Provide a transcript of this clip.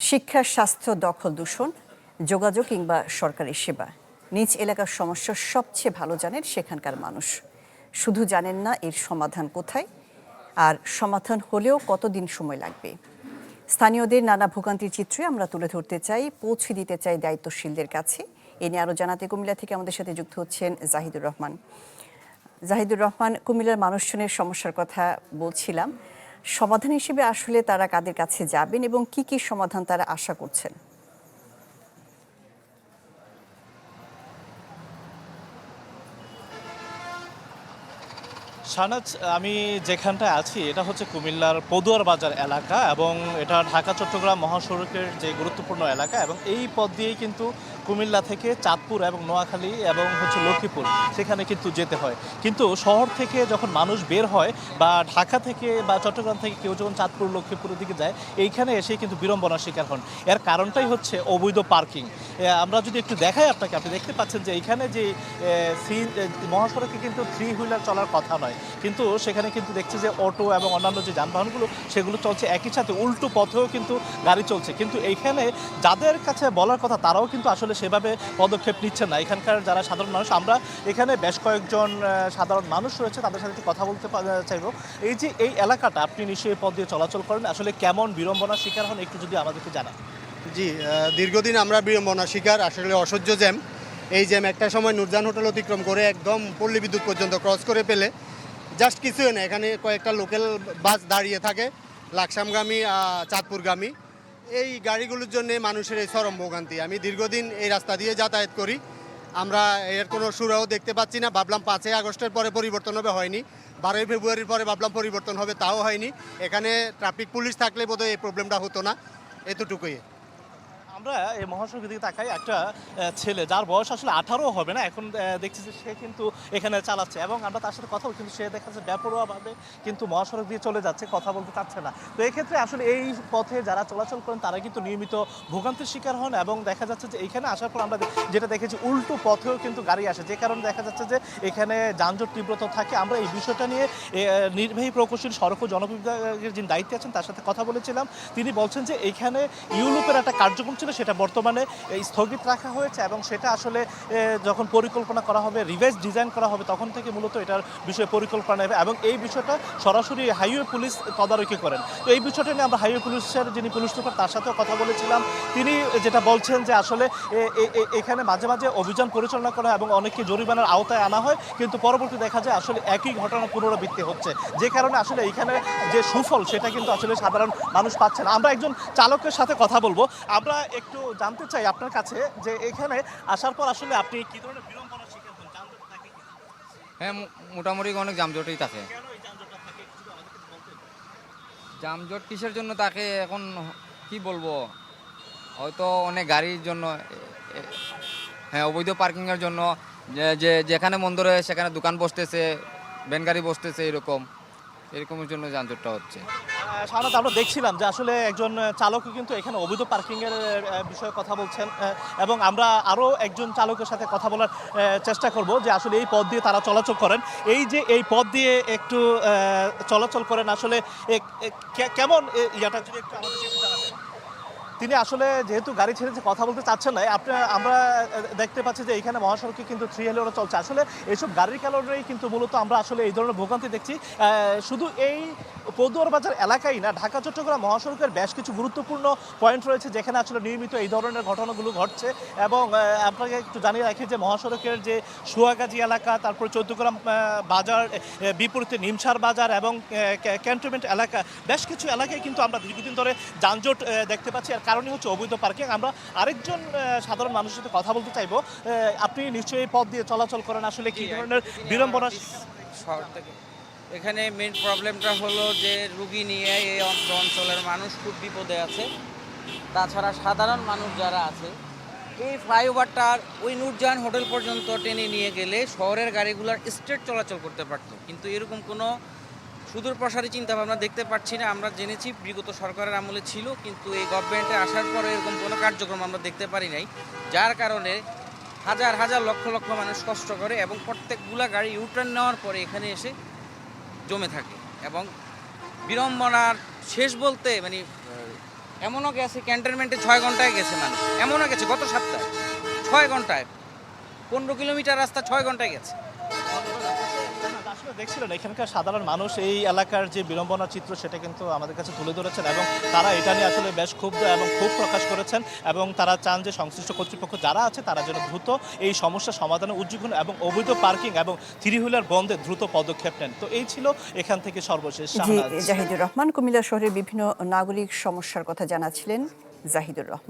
শিক্ষা, স্বাস্থ্য, দখল, দূষণ, যোগাযোগ কিংবা সরকারি সেবা, নিজ এলাকার সমস্যা সবচেয়ে ভালো জানেন সেখানকার মানুষ। শুধু জানেন না এর সমাধান কোথায়, আর সমাধান হলেও কতদিন সময় লাগবে। স্থানীয়দের নানা ভোগান্তির চিত্রে আমরা তুলে ধরতে চাই, পৌঁছে দিতে চাই দায়িত্বশীলদের কাছে। এ নিয়ে আরও জানাতে কুমিল্লা থেকে আমাদের সাথে যুক্ত হচ্ছেন জাহিদুর রহমান। কুমিল্লার মানুষজনের সমস্যার কথা বলছিলাম। সমাধান হিসেবে আসলে তারা কাদের কাছে যাবেন এবং কি কি সমাধান তারা আশা করছেন? শাহনাজ, আমি যেখানটায় আছি এটা হচ্ছে কুমিল্লার পদুয়ার বাজার এলাকা এবং এটা ঢাকা চট্টগ্রাম মহাসড়কের যে গুরুত্বপূর্ণ এলাকা এবং এই পথ দিয়েই কিন্তু কুমিল্লা থেকে চাঁদপুর এবং নোয়াখালী এবং হচ্ছে লক্ষ্মীপুর সেখানে কিন্তু যেতে হয়। কিন্তু শহর থেকে যখন মানুষ বের হয় বা ঢাকা থেকে বা চট্টগ্রাম থেকে কেউ যখন চাঁদপুর লক্ষ্মীপুরের দিকে যায়, এইখানে এসে কিন্তু বিড়ম্বনার শিকার হন। এর কারণটাই হচ্ছে অবৈধ পার্কিং। আমরা যদি একটু দেখাই আপনাকে, আপনি দেখতে পাচ্ছেন যে এইখানে যে মহাসড়কে কিন্তু 3 হুইলার চলার কথা নয়, কিন্তু সেখানে কিন্তু দেখছি যে অটো এবং অন্যান্য যে যানবাহনগুলো সেগুলো চলছে, একই সাথে উল্টো পথেও কিন্তু গাড়ি চলছে। কিন্তু এইখানে যাদের কাছে বলার কথা তারাও কিন্তু আসলে সেভাবে পদক্ষেপ নিচ্ছেন না। এখানকার যারা সাধারণ মানুষ, আমরা এখানে বেশ কয়েকজন সাধারণ মানুষ রয়েছে, তাদের সাথে একটু কথা বলতে চাইবো। এই যে এই এলাকাটা, আপনি নিশ্চয়ই এই পথ দিয়ে চলাচল করেন, আসলে কেমন বিড়ম্বনার শিকার হন একটু যদি আমাদেরকে জানান। জি, দীর্ঘদিন আমরা বিড়ম্বনার শিকার, আসলে অসহ্য জ্যাম। এই জ্যাম একটা সময় নূরজাহান হোটেল অতিক্রম করে একদম পল্লী বিদ্যুৎ পর্যন্ত ক্রস করে পেলে জাস্ট কিছুই না, এখানে কয়েকটা লোকাল বাস দাঁড়িয়ে থাকে, লাকসামগামী, চাঁদপুরগামী। এই গাড়িগুলোর জন্য মানুষের এই চরম ভোগান্তি। আমি দীর্ঘদিন এই রাস্তা দিয়ে যাতায়াত করি, আমরা এর কোনো সুরাও দেখতে পাচ্ছি না। ভাবলাম 5ই আগস্টের পরে পরিবর্তন হবে, হয়নি। 12ই ফেব্রুয়ারির পরে ভাবলাম পরিবর্তন হবে, তাও হয়নি। এখানে ট্রাফিক পুলিশ থাকলে বোধহয় এই প্রবলেমটা হতো না। এতটুকুই। আমরা এই মহাসড়কের দিকে তাকাই, একটা ছেলে যার বয়স আসলে 18 হবে না এখন, দেখছি যে সে কিন্তু এখানে চালাচ্ছে এবং আমরা তার সাথে কথা বলি, কিন্তু সে দেখা যাচ্ছে বেপরোয়াভাবে কিন্তু মহাসড়ক দিয়ে চলে যাচ্ছে, কথা বলতে চাচ্ছে না। তো এক্ষেত্রে আসলে এই পথে যারা চলাচল করেন তারা কিন্তু নিয়মিত ভোগান্তির শিকার হন এবং দেখা যাচ্ছে যে এইখানে আসার পর আমরা যেটা দেখেছি উল্টো পথেও কিন্তু গাড়ি আসে, যে কারণে দেখা যাচ্ছে যে এখানে যানজট তীব্রতা থাকে। আমরা এই বিষয়টা নিয়ে নির্বাহী প্রকৌশলী সড়ক ও জনবিভাগের যিনি দায়িত্বে আছেন তার সাথে কথা বলেছিলাম। তিনি বলছেন যে এখানে ইউরোপের একটা কার্যক্রম ছিল, সেটা বর্তমানে স্থগিত রাখা হয়েছে এবং সেটা আসলে যখন পরিকল্পনা করা হবে, রিভাইজ ডিজাইন করা হবে, তখন থেকে মূলত এটার বিষয়ে পরিকল্পনা নেবে এবং এই বিষয়টা সরাসরি হাইওয়ে পুলিশ তদারকি করেন। তো এই বিষয়টা নিয়ে আমরা হাইওয়ে পুলিশের যিনি পুলিশ সুপার তার সাথেও কথা বলেছিলাম। তিনি যেটা বলছেন যে আসলে এখানে মাঝে মাঝে অভিযান পরিচালনা করা এবং অনেককে জরিমানার আওতায় আনা হয়, কিন্তু পরবর্তী দেখা যায় আসলে একই ঘটনা পুনরাবৃত্তি হচ্ছে, যে কারণে আসলে এখানে যে সুফল সেটা কিন্তু আসলে সাধারণ মানুষ পাচ্ছে না। আমরা একজন চালকের সাথে কথা বলবো। আমরা একটু জানতে চাই আপনার কাছে যে এখানে আসার পর আসলে আপনি কি ধরনের বিড়ম্বনার শিকার হন? যানজট থাকে কি? হ্যাঁ, মোটামুটি অনেক যানজটই থাকে। কেন এই যানজটটা থাকে একটু যদি আমাদেরকে বলতেন। যানজট কিসের জন্য থাকে এখন কি বলবো, হয়তো অনেক গাড়ির জন্য, হ্যাঁ অবৈধ পার্কিংয়ের জন্য, যেখানে মন ধরে সেখানে দোকান বসতেছে, ভ্যান গাড়ি বসতেছে, এরকমের জন্য যানজটটা হচ্ছে। সাধারণত আমরা দেখছিলাম যে আসলে একজন চালকও কিন্তু এখানে অবৈধ পার্কিংয়ের বিষয়ে কথা বলছেন এবং আমরা আরও একজন চালকের সাথে কথা বলার চেষ্টা করব যে আসলে এই পথ দিয়ে তারা চলাচল করেন। এই যে এই পথ দিয়ে একটু চলাচল করেন, আসলে কেমন ইয়াটা যদি একটু আমাদের জানাবেন। তিনি আসলে যেহেতু গাড়ি ছেড়েছে কথা বলতে চাচ্ছেন না। আমরা দেখতে পাচ্ছি যে এখানে মহাসড়কে কিন্তু 3 হুইলারও চলছে। আসলে এইসব গাড়ির কারণেই কিন্তু মূলত আমরা আসলে এই ধরনের ভোগান্তি দেখছি। শুধু এই পদুয়ার বাজার এলাকায় না, ঢাকা চট্টগ্রাম মহাসড়কের বেশ কিছু গুরুত্বপূর্ণ পয়েন্ট রয়েছে যেখানে আসলে নিয়মিত এই ধরনের ঘটনাগুলো ঘটছে এবং আপনাকে একটু জানিয়ে রাখি যে মহাসড়কের যে সুয়াগাজী এলাকা, তারপর চৌদ্দগ্রাম বাজার, বিপরীতে নিমসার বাজার এবং ক্যান্টনমেন্ট এলাকা, বেশ কিছু এলাকায় কিন্তু আমরা দীর্ঘদিন ধরে যানজট দেখতে পাচ্ছি। আর কারণই হচ্ছে অবৈধ পার্কিং। আমরা আরেকজন সাধারণ মানুষের সাথে কথা বলতে চাইবো। আপনি নিশ্চয়ই এই পথ দিয়ে চলাচল করেন, আসলে কি ধরনের বিড়ম্বনা? শহর থেকে এখানে মেন প্রবলেমটা হলো যে রুগী নিয়ে এই অঞ্চলের মানুষ খুব বিপদে আছে। তাছাড়া সাধারণ মানুষ যারা আছে, এই ফ্লাইওভারটার ওই নূরজাহান হোটেল পর্যন্ত টেনে নিয়ে গেলে শহরের গাড়িগুলোর স্ট্রেট চলাচল করতে পারতো, কিন্তু এরকম কোনো সুদূর প্রসারী চিন্তাভাবনা দেখতে পাচ্ছি না। আমরা জেনেছি বিগত সরকারের আমলে ছিল, কিন্তু এই গভর্নমেন্টে আসার পরে এরকম কোনো কার্যক্রম আমরা দেখতে পারি নাই, যার কারণে হাজার হাজার লক্ষ লক্ষ মানুষ কষ্ট করে এবং প্রত্যেকগুলা গাড়ি ইউটার্ন নেওয়ার পরে এখানে এসে জমে থাকে এবং বিড়ম্বনার শেষ বলতে মানে এমনও গেছে ক্যান্টনমেন্টে 6 ঘন্টায় গেছে মানুষ, এমনও গেছে গত সপ্তাহে 6 ঘন্টায়, 15 কিলোমিটার রাস্তা 6 ঘন্টায় গেছে। আসলে দেখছিলেন এখানকার সাধারণ মানুষ এই এলাকার যে বিড়ম্বনার চিত্র সেটা কিন্তু আমাদের কাছে তুলে ধরেছেন এবং তারা এটা নিয়ে আসলে বেশ ক্ষুব্ধ এবং ক্ষোভ প্রকাশ করেছেন এবং তারা চান যে সংশ্লিষ্ট কর্তৃপক্ষ যারা আছে তারা যেন দ্রুত এই সমস্যা সমাধানে উদ্যোগী হন এবং অবৈধ পার্কিং এবং থ্রি হুইলার বন্ধে দ্রুত পদক্ষেপ নেন। তো এই ছিল এখান থেকে সর্বশেষ। জি, জাহিদুর রহমান কুমিল্লা শহরের বিভিন্ন নাগরিক সমস্যার কথা জানাচ্ছিলেন জাহিদুর রহমান।